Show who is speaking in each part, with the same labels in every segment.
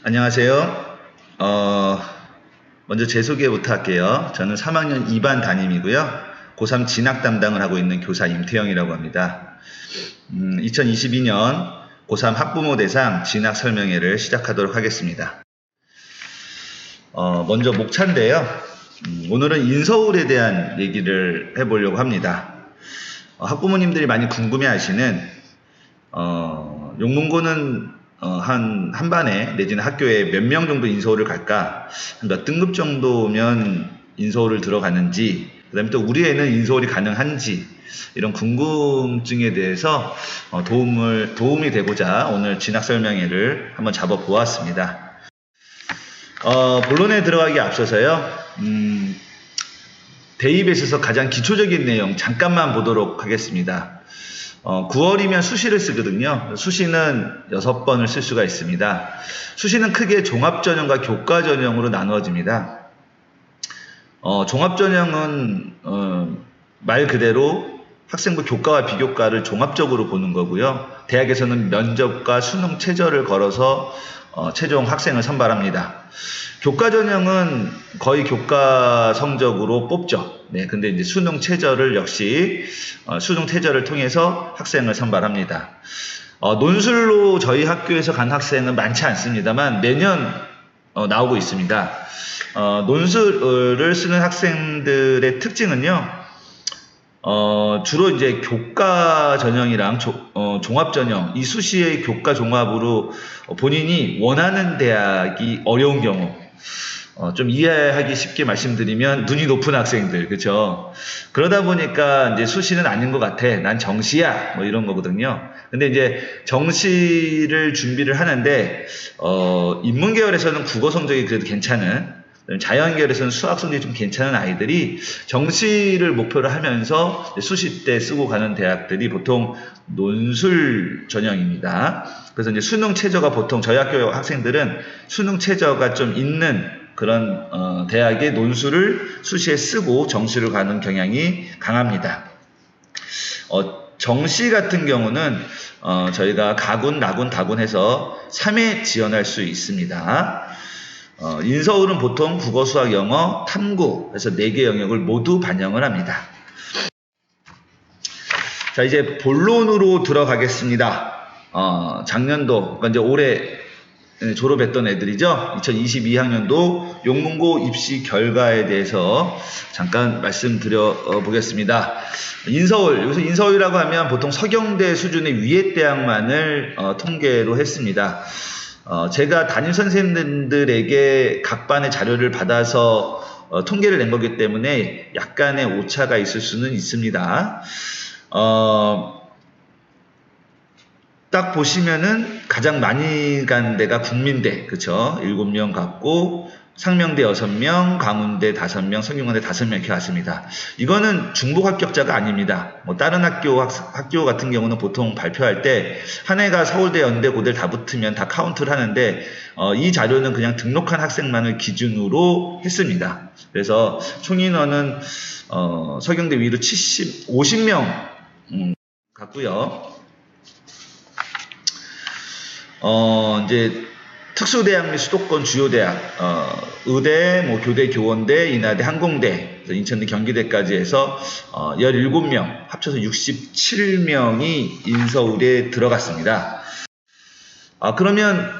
Speaker 1: 안녕하세요. 먼저 제 소개부터 할게요. 저는 3학년 2반 담임이고요. 고3 진학 담당을 하고 있는 교사 임태영이라고 합니다. 2022년 고3 학부모 대상 진학 설명회를 시작하도록 하겠습니다. 먼저 목차인데요. 오늘은 인서울에 대한 얘기를 해보려고 합니다. 학부모님들이 많이 궁금해하시는 용문고는 한 반에 내지는 학교에 몇 명 정도 인서울을 갈까, 몇 등급 정도면 인서울을 들어가는지, 그 다음에 또 우리 애는 인서울이 가능한지, 이런 궁금증에 대해서 도움이 되고자 오늘 진학 설명회를 한번 잡아보았습니다. 본론에 들어가기 앞서서요, 대입에 있어서 가장 기초적인 내용 잠깐만 보도록 하겠습니다. 9월이면 수시를 쓰거든요. 수시는 6번을 쓸 수가 있습니다. 수시는 크게 종합전형과 교과전형으로 나누어집니다. 종합전형은 말 그대로 학생부 교과와 비교과를 종합적으로 보는 거고요. 대학에서는 면접과 수능 최저를 걸어서 최종 학생을 선발합니다. 교과전형은 거의 교과 성적으로 뽑죠. 네, 근데 이제 수능 최저를 역시 수능 최저를 통해서 학생을 선발합니다. 논술로 저희 학교에서 간 학생은 많지 않습니다만 매년 나오고 있습니다. 논술을 쓰는 학생들의 특징은요, 주로 이제 교과 전형이랑 종합 전형, 이 수시의 교과 종합으로 본인이 원하는 대학이 어려운 경우, 좀 이해하기 쉽게 말씀드리면 눈이 높은 학생들, 그렇죠? 그러다 보니까 이제 수시는 아닌 것 같아. 난 정시야. 뭐 이런 거거든요. 근데 이제 정시를 준비를 하는데 인문 계열에서는 국어 성적이 그래도 괜찮은, 자연 계열에서는 수학 성적이 좀 괜찮은 아이들이 정시를 목표로 하면서 수시 때 쓰고 가는 대학들이 보통 논술 전형입니다. 그래서 이제 수능 최저가 보통 저희 학교 학생들은 수능 최저가 좀 있는 그런 대학의 논술을 수시에 쓰고 정시를 가는 경향이 강합니다. 정시 같은 경우는 저희가 가군, 나군, 다군 해서 3회 지원할 수 있습니다. 인서울은 보통 국어, 수학, 영어, 탐구 해서 4개 영역을 모두 반영을 합니다. 자, 이제 본론으로 들어가겠습니다. 작년도, 그러니까 이제 올해 졸업했던 애들이죠. 2022학년도 용문고 입시 결과에 대해서 잠깐 말씀드려 보겠습니다. 인서울, 여기서 인서울이라고 하면 보통 서경대 수준의 위에 대학만을 통계로 했습니다. 제가 담임 선생님들에게 각 반의 자료를 받아서 통계를 낸 거기 때문에 약간의 오차가 있을 수는 있습니다. 딱 보시면은 가장 많이 간 데가 국민대, 그쵸? 7명 갔고, 상명대 6명, 강운대 5명, 성균관대 5명 이렇게 갔습니다. 이거는 중복 합격자가 아닙니다. 뭐 다른 학교 같은 경우는 보통 발표할 때 한 해가 서울대, 연대, 고대를 다 붙으면 다 카운트를 하는데 이 자료는 그냥 등록한 학생만을 기준으로 했습니다. 그래서 총 인원은 서경대 위로 50명 갔고요. 이제 특수대학 및 수도권 주요대학, 의대, 뭐 교대, 교원대, 인하대, 항공대, 인천대, 경기대까지 해서 17명, 합쳐서 67명이 인서울에 들어갔습니다. 그러면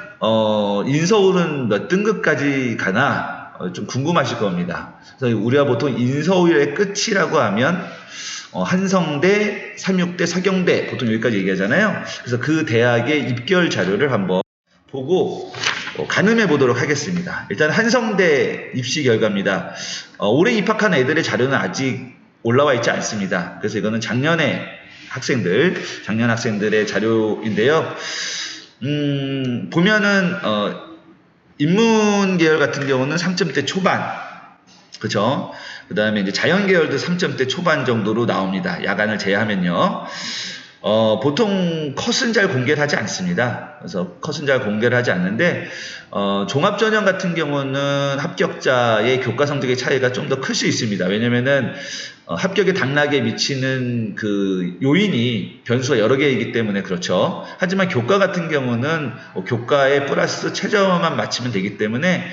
Speaker 1: 인서울은 몇 등급까지 가나 좀 궁금하실 겁니다. 그래서 우리가 보통 인서울의 끝이라고 하면 한성대, 삼육대, 서경대 보통 여기까지 얘기하잖아요. 그래서 그 대학의 입결 자료를 한번 보고 가늠해 보도록 하겠습니다. 일단 한성대 입시 결과입니다. 올해 입학한 애들의 자료는 아직 올라와 있지 않습니다. 그래서 이거는 작년 학생들의 자료인데요. 보면은 인문 계열 같은 경우는 3점대 초반, 그렇죠? 그 다음에 이제 자연 계열도 3점대 초반 정도로 나옵니다. 야간을 제외하면요. 보통 컷은 잘 공개를 하지 않습니다. 그래서 컷은 잘 공개를 하지 않는데, 종합전형 같은 경우는 합격자의 교과 성적의 차이가 좀 더 클 수 있습니다. 왜냐면은, 합격의 당락에 미치는 그 요인이 변수가 여러 개이기 때문에 그렇죠. 하지만 교과 같은 경우는 교과에 플러스 최저만 맞추면 되기 때문에,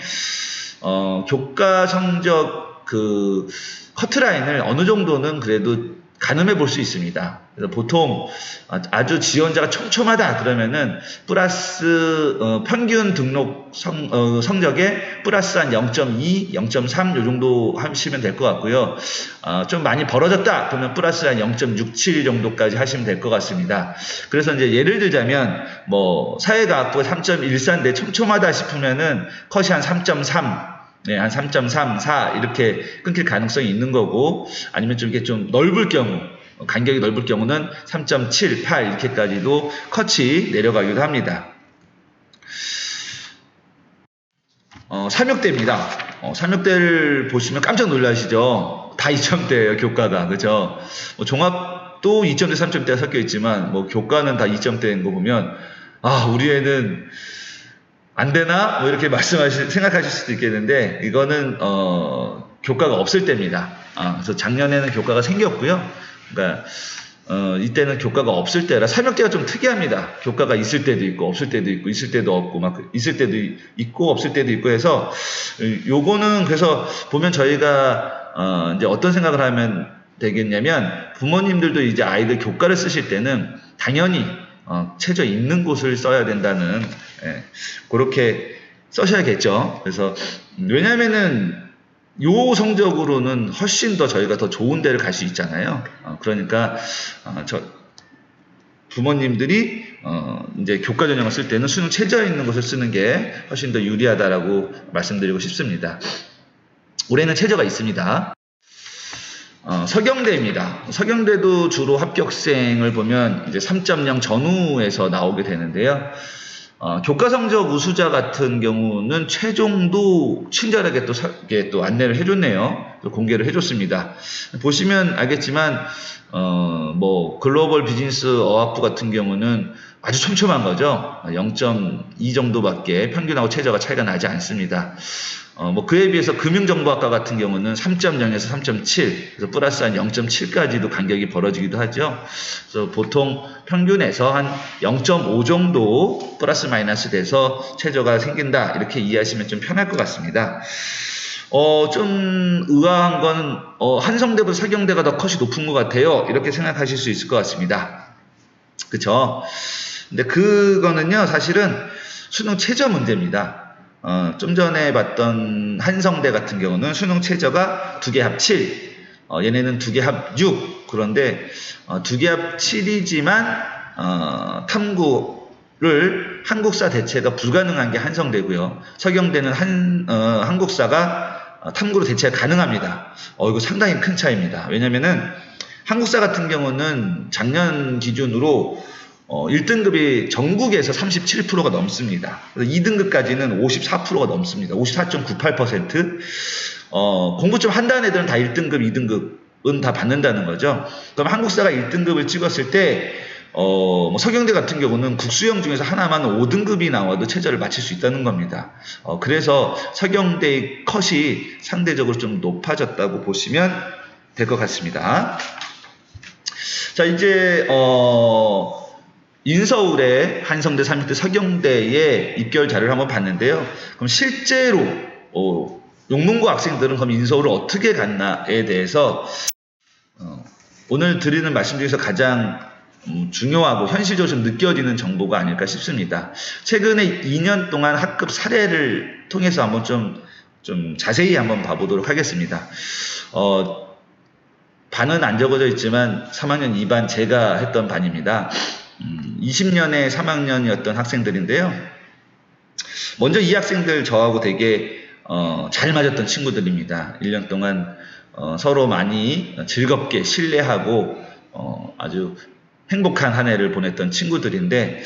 Speaker 1: 교과 성적 그 커트라인을 어느 정도는 그래도 가늠해 볼 수 있습니다. 그래서 보통 아주 지원자가 촘촘하다 그러면은 플러스 평균 등록 성적에 플러스 한 0.2, 0.3 요 정도 하시면 될 것 같고요. 좀 많이 벌어졌다 그러면 플러스 한 0.67 정도까지 하시면 될 것 같습니다. 그래서 이제 예를 들자면 뭐 사회과학부가 3.14인데 촘촘하다 싶으면은 컷이 한 3.3 네, 한 3.3, 4 이렇게 끊길 가능성이 있는 거고, 아니면 좀 이렇게 좀 넓을 경우, 간격이 넓을 경우는 3.7, 8 이렇게까지도 컷이 내려가기도 합니다. 삼육대입니다. 삼육대를 보시면 깜짝 놀라시죠? 다 2점대예요, 교과가. 그죠? 종합도 2점대, 3점대가 섞여 있지만, 교과는 다 2점대인 거 보면, 우리 애는 안 되나? 이렇게 생각하실 수도 있겠는데, 이거는, 교과가 없을 때입니다. 그래서 작년에는 교과가 생겼고요. 그러니까, 이때는 교과가 없을 때라, 삼육대가 좀 특이합니다. 교과가 있을 때도 있고, 없을 때도 있고, 있을 때도 없고, 있을 때도 있고, 없을 때도 있고 해서, 요거는 그래서 보면 저희가, 이제 어떤 생각을 하면 되겠냐면, 부모님들도 이제 아이들 교과를 쓰실 때는 당연히, 최저 있는 곳을 써야 된다는, 그렇게 써셔야겠죠. 그래서, 왜냐면은, 요 성적으로는 훨씬 더 저희가 더 좋은 데를 갈 수 있잖아요. 그러니까, 부모님들이, 이제 교과 전형을 쓸 때는 수능 최저 있는 곳을 쓰는 게 훨씬 더 유리하다라고 말씀드리고 싶습니다. 올해는 최저가 있습니다. 서경대입니다. 서경대도 주로 합격생을 보면 이제 3.0 전후에서 나오게 되는데요. 교과 성적 우수자 같은 경우는 최종도 친절하게 또 안내를 해줬네요. 또 공개를 해줬습니다. 보시면 알겠지만, 글로벌 비즈니스 어학부 같은 경우는 아주 촘촘한 거죠. 0.2 정도밖에 평균하고 최저가 차이가 나지 않습니다. 그에 비해서 금융정보학과 같은 경우는 3.0에서 3.7, 그래서 플러스 한 0.7까지도 간격이 벌어지기도 하죠. 그래서 보통 평균에서 한 0.5 정도 플러스 마이너스 돼서 최저가 생긴다. 이렇게 이해하시면 좀 편할 것 같습니다. 좀 의아한 거는, 한성대보다 서경대가 더 컷이 높은 것 같아요. 이렇게 생각하실 수 있을 것 같습니다. 그쵸? 근데 그거는요, 사실은 수능 최저 문제입니다. 좀 전에 봤던 한성대 같은 경우는 수능 최저가 2개 합 7, 얘네는 2개 합 6. 그런데 2개 합 7이지만 탐구를 한국사 대체가 불가능한 게 한성대고요. 서경대는 한국사가 탐구로 대체가 가능합니다. 이거 상당히 큰 차이입니다. 왜냐면은 한국사 같은 경우는 작년 기준으로 1등급이 전국에서 37%가 넘습니다. 2등급까지는 54%가 넘습니다. 54.98%. 공부 좀 한다는 애들은 다 1등급, 2등급은 다 받는다는 거죠. 그럼 한국사가 1등급을 찍었을 때, 서경대 같은 경우는 국수형 중에서 하나만 5등급이 나와도 최저를 맞출 수 있다는 겁니다. 그래서 서경대의 컷이 상대적으로 좀 높아졌다고 보시면 될 것 같습니다. 자, 이제, 인서울의 한성대, 삼육대, 서경대의 입결 자료를 한번 봤는데요. 그럼 실제로 용문고 학생들은 그럼 인서울을 어떻게 갔나에 대해서 오늘 드리는 말씀 중에서 가장 중요하고 현실적으로 좀 느껴지는 정보가 아닐까 싶습니다. 최근에 2년 동안 학급 사례를 통해서 한번 좀 자세히 한번 봐보도록 하겠습니다. 반은 안 적어져 있지만 3학년 2반 제가 했던 반입니다. 20년에 3학년이었던 학생들인데요. 먼저 이 학생들 저하고 되게 잘 맞았던 친구들입니다. 1년 동안 서로 많이 즐겁게 신뢰하고 아주 행복한 한 해를 보냈던 친구들인데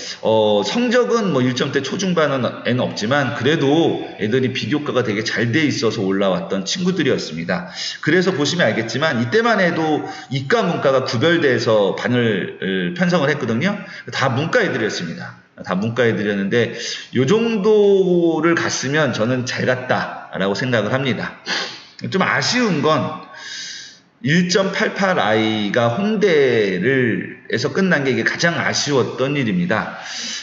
Speaker 1: 성적은 뭐 1점대 초중반은 없지만 그래도 애들이 비교과가 되게 잘 돼 있어서 올라왔던 친구들이었습니다. 그래서 보시면 알겠지만 이때만 해도 이과 문과가 구별돼서 반을 편성을 했거든요. 다 문과 애들이었습니다. 다 문과 애들이었는데 요 정도를 갔으면 저는 잘 갔다라고 생각을 합니다. 좀 아쉬운 건 1.88i가 홍대에서 끝난 게 이게 가장 아쉬웠던 일입니다.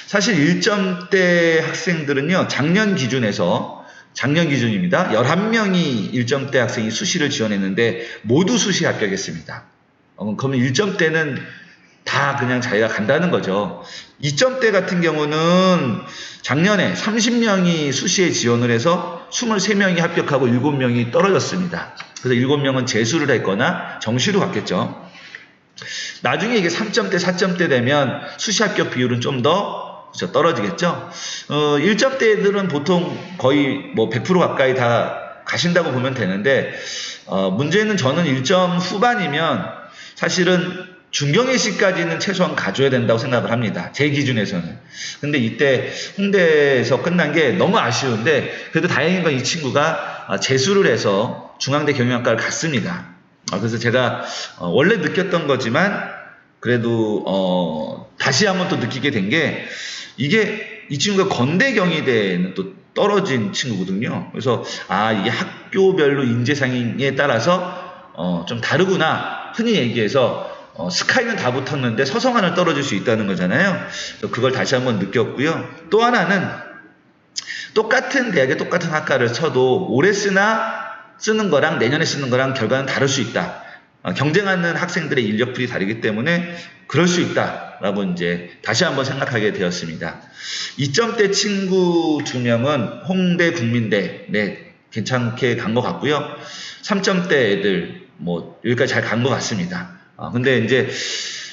Speaker 1: 사실 1점대 학생들은요, 작년 기준입니다. 11명이 1점대 학생이 수시를 지원했는데 모두 수시 합격했습니다. 그러면 1점대는 다 그냥 자기가 간다는 거죠. 2점대 같은 경우는 작년에 30명이 수시에 지원을 해서 23명이 합격하고 7명이 떨어졌습니다. 그래서 7명은 재수를 했거나 정시로 갔겠죠. 나중에 이게 3점대, 4점대 되면 수시 합격 비율은 좀 더 떨어지겠죠. 1점대 애들은 보통 거의 뭐 100% 가까이 다 가신다고 보면 되는데, 문제는 저는 1점 후반이면 사실은 중경예시까지는 최소한 가줘야 된다고 생각을 합니다. 제 기준에서는. 근데 이때 홍대에서 끝난 게 너무 아쉬운데, 그래도 다행인 건 이 친구가 재수를 해서 중앙대 경영학과를 갔습니다. 그래서 제가 원래 느꼈던 거지만 그래도 다시 한번 또 느끼게 된 게, 이게 이 친구가 건대 경희대에는 또 떨어진 친구거든요. 그래서 이게 학교별로 인재상에 따라서 좀 다르구나. 흔히 얘기해서 스카이는 다 붙었는데 서성한을 떨어질 수 있다는 거잖아요. 그래서 그걸 다시 한번 느꼈고요. 또 하나는 똑같은 대학에 똑같은 학과를 쳐도 올해 쓰는 거랑 내년에 쓰는 거랑 결과는 다를 수 있다. 경쟁하는 학생들의 인력풀이 다르기 때문에 그럴 수 있다라고 이제 다시 한번 생각하게 되었습니다. 2점대 친구 2명은 홍대 국민대 괜찮게 간 것 같고요. 3점대 애들 뭐 여기까지 잘 간 것 같습니다. 근데 이제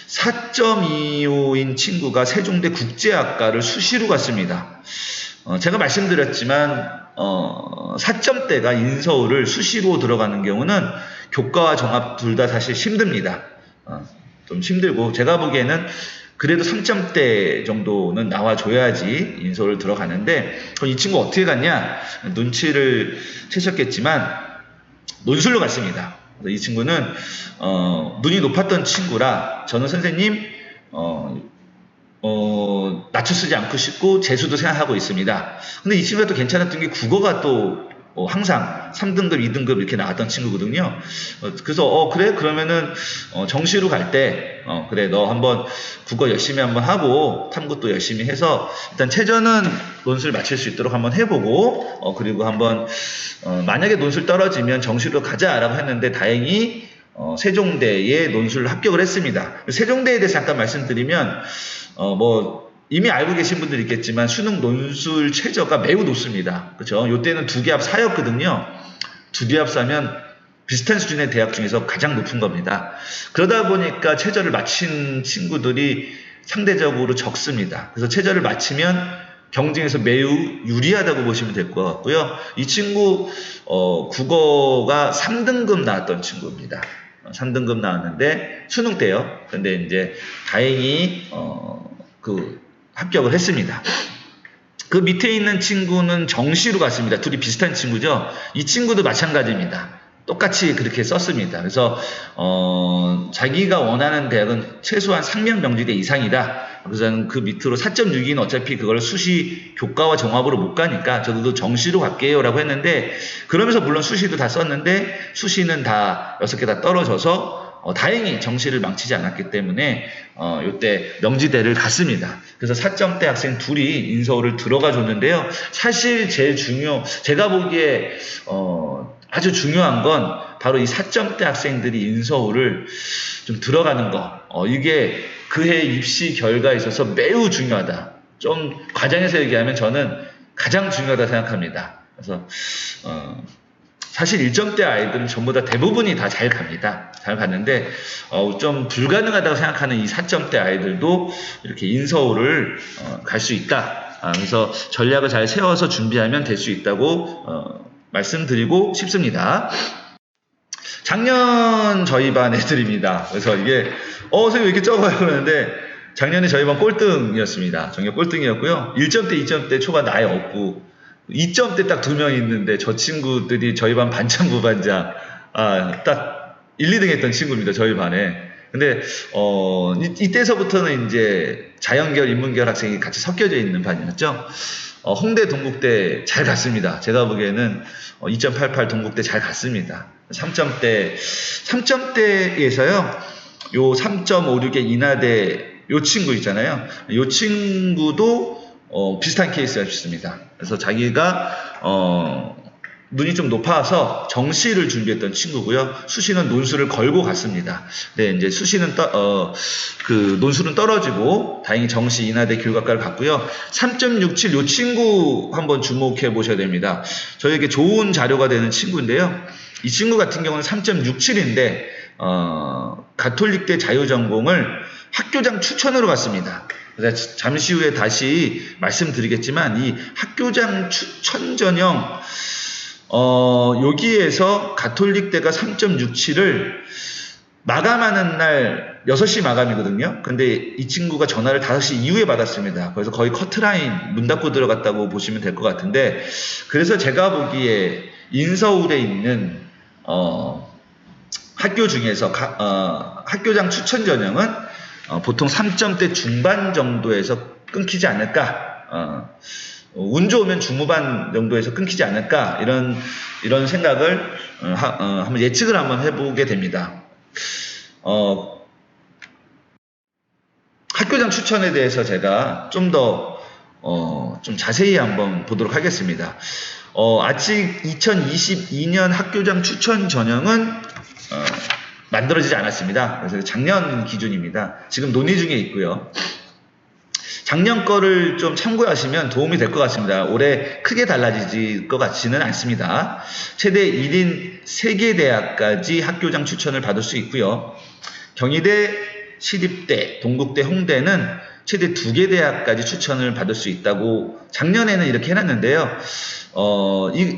Speaker 1: 4.25인 친구가 세종대 국제학과를 수시로 갔습니다. 제가 말씀드렸지만 4점대가 인서울을 수시로 들어가는 경우는 교과와 종합 둘 다 사실 힘듭니다. 좀 힘들고, 제가 보기에는 그래도 3점대 정도는 나와줘야지 인서울 들어가는데, 그럼 이 친구 어떻게 갔냐? 눈치를 채셨겠지만 논술로 갔습니다. 이 친구는 눈이 높았던 친구라 저는 선생님 낮춰 쓰지 않고 싶고 재수도 생각하고 있습니다. 근데 이 친구가 또 괜찮았던 게 국어가 또 항상 3등급, 2등급 이렇게 나왔던 친구거든요. 그래서 그래? 그러면은 정시로 갈 때 그래, 너 한번 국어 열심히 한번 하고 탐구도 열심히 해서 일단 최저는 논술 마칠 수 있도록 한번 해보고 그리고 한번 만약에 논술 떨어지면 정시로 가자라고 했는데, 다행히 세종대에 논술을 합격을 했습니다. 세종대에 대해서 잠깐 말씀드리면 뭐 이미 알고 계신 분들 있겠지만 수능 논술 최저가 매우 높습니다. 그렇죠? 이때는 2개합 4였거든요. 2개합 4면 비슷한 수준의 대학 중에서 가장 높은 겁니다. 그러다 보니까 최저를 마친 친구들이 상대적으로 적습니다. 그래서 최저를 마치면 경쟁에서 매우 유리하다고 보시면 될 것 같고요. 이 친구 국어가 3등급 나왔던 친구입니다. 3등급 나왔는데 수능 때요. 근데 이제 다행히 합격을 했습니다. 그 밑에 있는 친구는 정시로 갔습니다. 둘이 비슷한 친구죠. 이 친구도 마찬가지입니다. 똑같이 그렇게 썼습니다. 그래서 자기가 원하는 대학은 최소한 상명 명지대 이상이다. 그래서 저는 그 밑으로 4.6인 어차피 그걸 수시 교과와 종합으로 못 가니까 저도 정시로 갈게요 라고 했는데, 그러면서 물론 수시도 다 썼는데 수시는 다 6개 다 떨어져서 다행히 정시를 망치지 않았기 때문에 요때 명지대를 갔습니다. 그래서 4점대 학생 둘이 인서울을 들어가 줬는데요. 사실 제가 보기에 아주 중요한 건 바로 이 4점대 학생들이 인서울을 좀 들어가는 거. 이게 그해 입시 결과에 있어서 매우 중요하다. 좀 과장해서 얘기하면 저는 가장 중요하다 생각합니다. 그래서 사실 1점대 아이들은 전부 다 대부분이 다 잘 갑니다. 잘 갔는데 좀 불가능하다고 생각하는 이 4점대 아이들도 이렇게 인서울을 갈 수 있다. 그래서 전략을 잘 세워서 준비하면 될 수 있다고 말씀드리고 싶습니다. 작년 저희 반 애들입니다. 그래서 이게 선생님 왜 이렇게 적어요? 그러는데 작년에 저희 반 꼴등이었습니다. 전교 꼴등이었고요. 1점대, 2점대 초반 아예 없고 2점대 딱 2명 있는데 저 친구들이 저희 반 반장 부반장 딱 1, 2등 했던 친구입니다. 저희 반에. 근데 이때서부터는 이제 자연계열, 인문계열 학생이 같이 섞여져 있는 반이었죠. 홍대 동국대 잘 갔습니다. 제가 보기에는 2.88 동국대 잘 갔습니다. 3점대에서요. 요 3.56의 인하대 요 친구 있잖아요. 요 친구도 비슷한 케이스였습니다. 그래서 자기가 눈이 좀 높아서 정시를 준비했던 친구고요. 수시는 논술을 걸고 갔습니다. 네, 이제 수시는 그 논술은 떨어지고 다행히 정시 인하대 교육학과를 갔고요. 3.67 요 친구 한번 주목해 보셔야 됩니다. 저에게 좋은 자료가 되는 친구인데요. 이 친구 같은 경우는 3.67인데 가톨릭대 자유전공을 학교장 추천으로 갔습니다. 그래서 잠시 후에 다시 말씀드리겠지만 이 학교장 추천 전형 여기에서 가톨릭대가 3.67을 마감하는 날 6시 마감이거든요. 근데 이 친구가 전화를 5시 이후에 받았습니다. 그래서 거의 커트라인 문 닫고 들어갔다고 보시면 될 것 같은데, 그래서 제가 보기에 인서울에 있는 학교 중에서 학교장 추천 전형은 보통 3점대 중반 정도에서 끊기지 않을까, 운 좋으면 중후반 정도에서 끊기지 않을까, 이런 생각을 한번 예측을 한번 해보게 됩니다. 학교장 추천에 대해서 제가 좀 더 좀 자세히 한번 보도록 하겠습니다. 아직 2022년 학교장 추천 전형은 만들어지지 않았습니다. 그래서 작년 기준입니다. 지금 논의 중에 있고요. 작년 거를 좀 참고하시면 도움이 될 것 같습니다. 올해 크게 달라질 것 같지는 않습니다. 최대 1인 3개 대학까지 학교장 추천을 받을 수 있고요. 경희대, 시립대, 동국대, 홍대는 최대 2개 대학까지 추천을 받을 수 있다고 작년에는 이렇게 해놨는데요.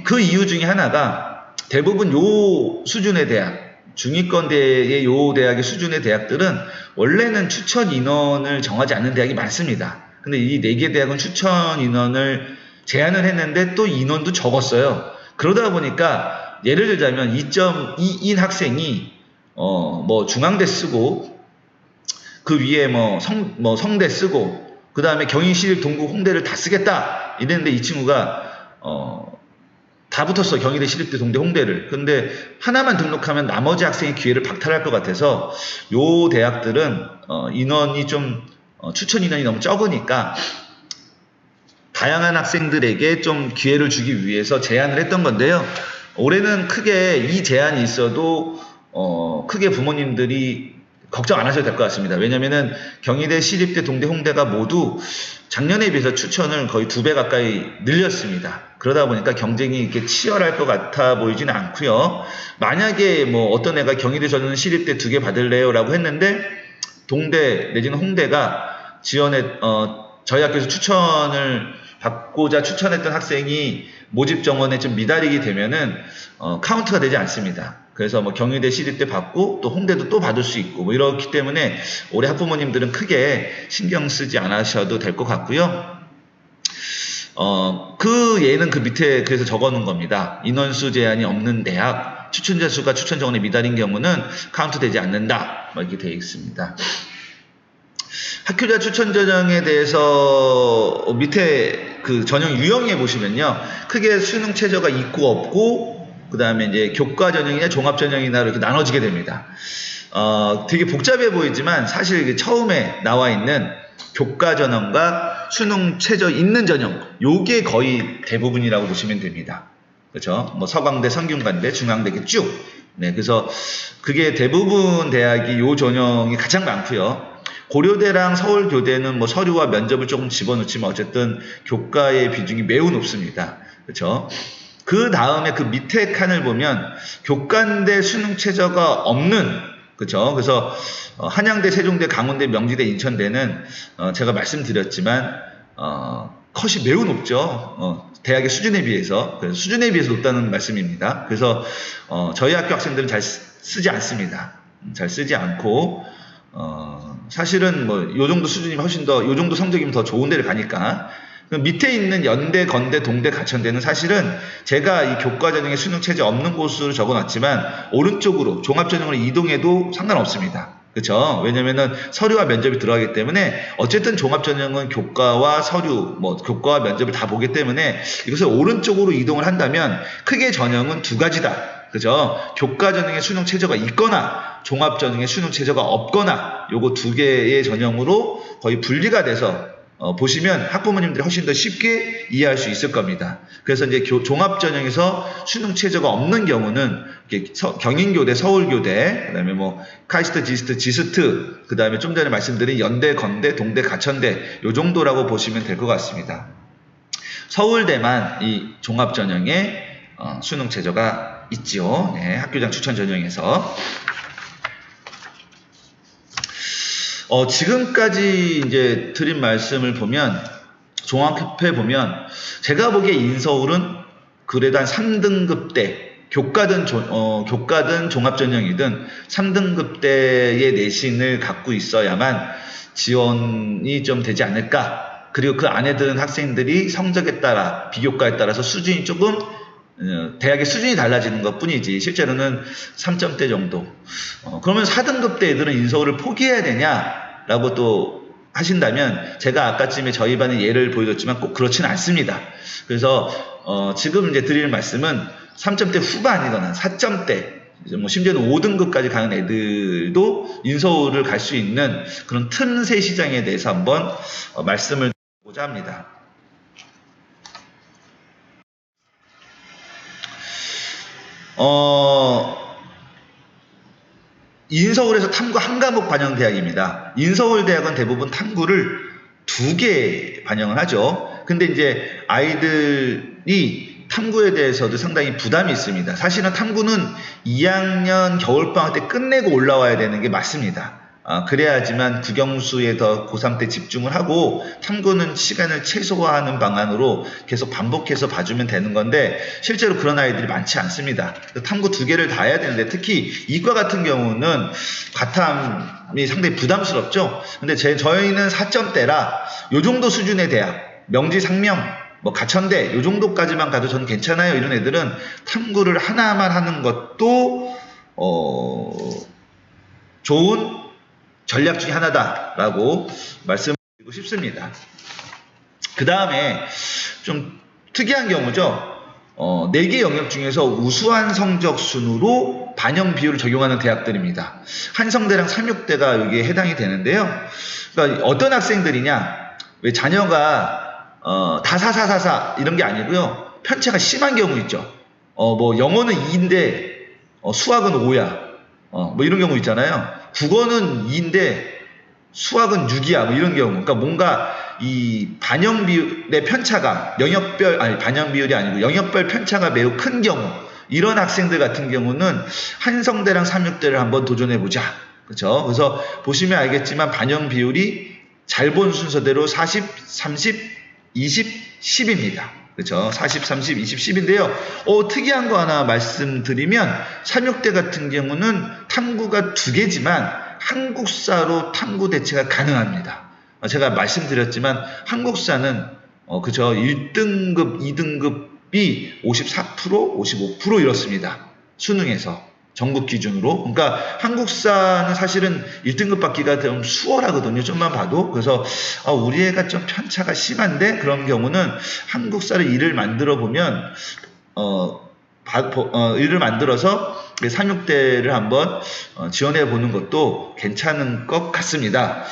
Speaker 1: 그 이유 중에 하나가 대부분 요 수준의 대학, 중위권대의 요 대학의 수준의 대학들은 원래는 추천 인원을 정하지 않는 대학이 많습니다. 근데 이 4개 대학은 추천 인원을 제한을 했는데 또 인원도 적었어요. 그러다 보니까 예를 들자면 2.2인 학생이 뭐 중앙대 쓰고 그 위에 뭐 성대 쓰고 그 다음에 경희시립, 동국, 홍대를 다 쓰겠다 이랬는데 이 친구가 다 붙었어. 경희대, 시립대, 동대, 홍대를. 근데 하나만 등록하면 나머지 학생의 기회를 박탈할 것 같아서 요 대학들은 인원이 좀 추천 인원이 너무 적으니까 다양한 학생들에게 좀 기회를 주기 위해서 제안을 했던 건데요. 올해는 크게 이 제안이 있어도 크게 부모님들이 걱정 안 하셔도 될 것 같습니다. 왜냐면은 경희대, 시립대, 동대, 홍대가 모두 작년에 비해서 추천을 거의 2배 가까이 늘렸습니다. 그러다 보니까 경쟁이 이렇게 치열할 것 같아 보이지는 않고요. 만약에 뭐 어떤 애가 경희대 저는 시립대 2개 받을래요 라고 했는데 동대 내지는 홍대가 지원에 저희 학교에서 추천을 받고자 추천했던 학생이 모집 정원에 좀 미달이게 되면은 카운트가 되지 않습니다. 그래서 뭐 경희대, 시립대 받고 또 홍대도 또 받을 수 있고 뭐 이렇기 때문에 올해 학부모님들은 크게 신경 쓰지 않으셔도 될 것 같고요. 그 예는 그 밑에 그래서 적어 놓은 겁니다. 인원수 제한이 없는 대학, 추천자 수가 추천 정원에 미달인 경우는 카운트 되지 않는다. 뭐 이렇게 되어 있습니다. 학교자 추천 전형에 대해서 밑에 그 전형 유형에 보시면요. 크게 수능 최저가 있고 없고 그 다음에 이제 교과 전형이나 종합 전형이나 이렇게 나눠지게 됩니다. 되게 복잡해 보이지만 사실 이게 처음에 나와 있는 교과 전형과 수능 최저 있는 전형, 요게 거의 대부분이라고 보시면 됩니다. 그렇죠? 뭐 서강대, 성균관대, 중앙대 이렇게 쭉. 네, 그래서 그게 대부분 대학이 요 전형이 가장 많고요. 고려대랑 서울교대는 뭐 서류와 면접을 조금 집어넣지만 어쨌든 교과의 비중이 매우 높습니다. 그렇죠? 그 다음에 그 밑에 칸을 보면 교과인데 수능 최저가 없는, 그렇죠? 그래서 한양대, 세종대, 강원대, 명지대, 인천대는 제가 말씀드렸지만 컷이 매우 높죠. 대학의 수준에 비해서. 그래서 수준에 비해서 높다는 말씀입니다. 그래서 저희 학교 학생들은 쓰지 않습니다. 잘 쓰지 않고 사실은 뭐 요 정도 수준이면 훨씬 더 요 정도 성적이면 더 좋은 데를 가니까 밑에 있는 연대, 건대, 동대, 가천대는 사실은 제가 이 교과전형에 수능체제 없는 곳으로 적어놨지만 오른쪽으로 종합전형으로 이동해도 상관없습니다. 그렇죠? 왜냐면은 서류와 면접이 들어가기 때문에 어쨌든 종합전형은 교과와 서류, 뭐 교과와 면접을 다 보기 때문에 이것을 오른쪽으로 이동을 한다면 크게 전형은 두 가지다. 그죠? 교과전형에 수능 최저가 있거나 종합전형에 수능 최저가 없거나 요거 두 개의 전형으로 거의 분리가 돼서 보시면 학부모님들이 훨씬 더 쉽게 이해할 수 있을 겁니다. 그래서 이제 종합전형에서 수능 최저가 없는 경우는 경인교대, 서울교대, 그 다음에 뭐 카이스트, 지스트, 지스트, 그 다음에 좀 전에 말씀드린 연대, 건대, 동대, 가천대 요 정도라고 보시면 될 것 같습니다. 서울대만 이 종합전형에 수능 최저가 있죠. 네, 학교장 추천 전형에서. 지금까지 이제 드린 말씀을 보면, 종합해 보면, 제가 보기에 인서울은 그래도 한 3등급대, 교과든 종합전형이든 3등급대의 내신을 갖고 있어야만 지원이 좀 되지 않을까. 그리고 그 안에 드는 학생들이 성적에 따라, 비교과에 따라서 수준이 조금, 대학의 수준이 달라지는 것 뿐이지 실제로는 3점대 정도. 그러면 4등급대 애들은 인서울을 포기해야 되냐라고 또 하신다면 제가 아까쯤에 저희 반의 예를 보여줬지만 꼭 그렇지는 않습니다. 그래서 지금 이제 드릴 말씀은 3점대 후반이거나 4점대 뭐 심지어는 5등급까지 가는 애들도 인서울을 갈 수 있는 그런 틈새 시장에 대해서 한번 말씀을 드리고자 합니다. 인서울에서 탐구 한 과목 반영 대학입니다. 인서울대학은 대부분 탐구를 2개 반영을 하죠. 근데 이제 아이들이 탐구에 대해서도 상당히 부담이 있습니다. 사실은 탐구는 2학년 겨울방학 때 끝내고 올라와야 되는 게 맞습니다. 그래야지만 국영수에 더 고3 때 집중을 하고 탐구는 시간을 최소화하는 방안으로 계속 반복해서 봐주면 되는 건데 실제로 그런 아이들이 많지 않습니다. 탐구 2개를 다 해야 되는데 특히 이과 같은 경우는 과탐이 상당히 부담스럽죠. 근데 저희는 4점대라 요 정도 수준의 대학, 명지, 상명, 뭐 가천대 요 정도까지만 가도 저는 괜찮아요. 이런 애들은 탐구를 하나만 하는 것도 좋은 전략 중에 하나다라고 말씀드리고 싶습니다. 그 다음에 좀 특이한 경우죠. 4개 영역 중에서 우수한 성적 순으로 반영 비율을 적용하는 대학들입니다. 한성대랑 삼육대가 여기에 해당이 되는데요. 그러니까 어떤 학생들이냐, 왜 자녀가 다 4 이런 게 아니고요. 편차가 심한 경우 있죠. 뭐 영어는 2인데 수학은 5야. 뭐 이런 경우 있잖아요. 국어는 2인데 수학은 6이야. 뭐 이런 경우. 그러니까 뭔가 이 반영 비율의 편차가 반영 비율이 아니고 영역별 편차가 매우 큰 경우. 이런 학생들 같은 경우는 한성대랑 삼육대를 한번 도전해 보자. 그렇죠? 그래서 보시면 알겠지만 반영 비율이 잘 본 순서대로 40, 30, 20, 10입니다. 그렇죠? 40, 30, 20, 10인데요. 특이한 거 하나 말씀드리면 삼육대 같은 경우는 탐구가 2개지만 한국사로 탐구 대체가 가능합니다. 제가 말씀드렸지만 한국사는 그죠? 1등급, 2등급이 54%, 55% 이렇습니다. 수능에서. 전국 기준으로. 그러니까 한국사는 사실은 1등급 받기가 좀 수월하거든요. 좀만 봐도. 그래서 우리 애가 좀 편차가 심한데 그런 경우는 한국사를 1을 만들어 보면 일을 만들어서 3육대를 한번 지원해 보는 것도 괜찮은 것 같습니다.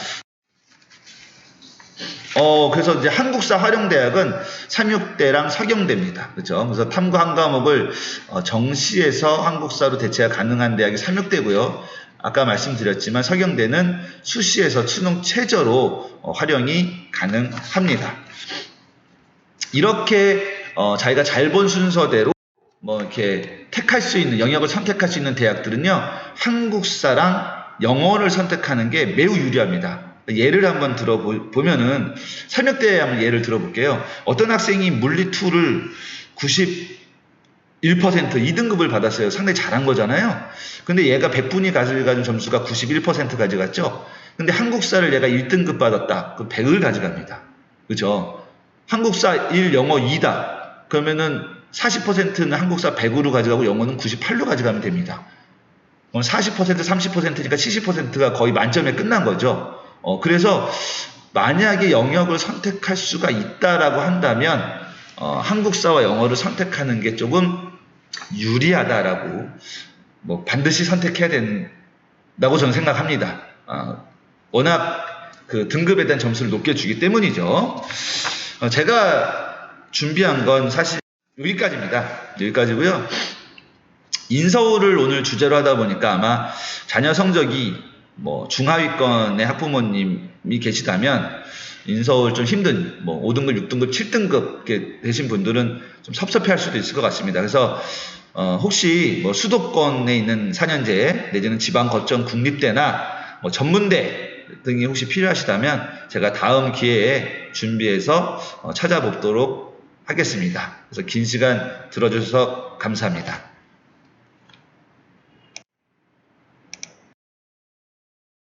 Speaker 1: 그래서 이제 한국사 활용대학은 삼육대랑 서경대입니다. 그렇죠? 그래서 탐구 한 과목을 정시에서 한국사로 대체가 가능한 대학이 삼육대고요. 아까 말씀드렸지만 서경대는 수시에서 수능 최저로 활용이 가능합니다. 이렇게 자기가 잘 본 순서대로 뭐 이렇게 택할 수 있는 영역을 선택할 수 있는 대학들은요. 한국사랑 영어를 선택하는 게 매우 유리합니다. 예를 한번 들어보면은 삼육대 한번 예를 들어볼게요. 어떤 학생이 물리2를 91 1%, 2등급을 받았어요. 상당히 잘한 거잖아요. 근데 얘가 100분이 가져가는 점수가 91% 가져갔죠. 근데 한국사를 얘가 1등급 받았다. 그럼 100을 가져갑니다. 그죠? 한국사 1, 영어 2다. 그러면은 40%는 한국사 100으로 가져가고 영어는 98로 가져가면 됩니다. 40%, 30%니까 70%가 거의 만점에 끝난 거죠. 그래서 만약에 영역을 선택할 수가 있다라고 한다면 한국사와 영어를 선택하는 게 조금 유리하다라고 뭐 반드시 선택해야 된다고 저는 생각합니다. 워낙 그 등급에 대한 점수를 높게 주기 때문이죠. 제가 준비한 건 사실 여기까지입니다. 여기까지고요. 인서울을 오늘 주제로 하다 보니까 아마 자녀 성적이 뭐 중하위권의 학부모님이 계시다면 인서울 좀 힘든 뭐 5등급, 6등급, 7등급 이렇게 되신 분들은 좀 섭섭해 할 수도 있을 것 같습니다. 그래서 혹시 뭐 수도권에 있는 4년제 내지는 지방 거점 국립대나 뭐 전문대 등이 혹시 필요하시다면 제가 다음 기회에 준비해서 찾아보도록 하겠습니다. 그래서 긴 시간 들어주셔서 감사합니다.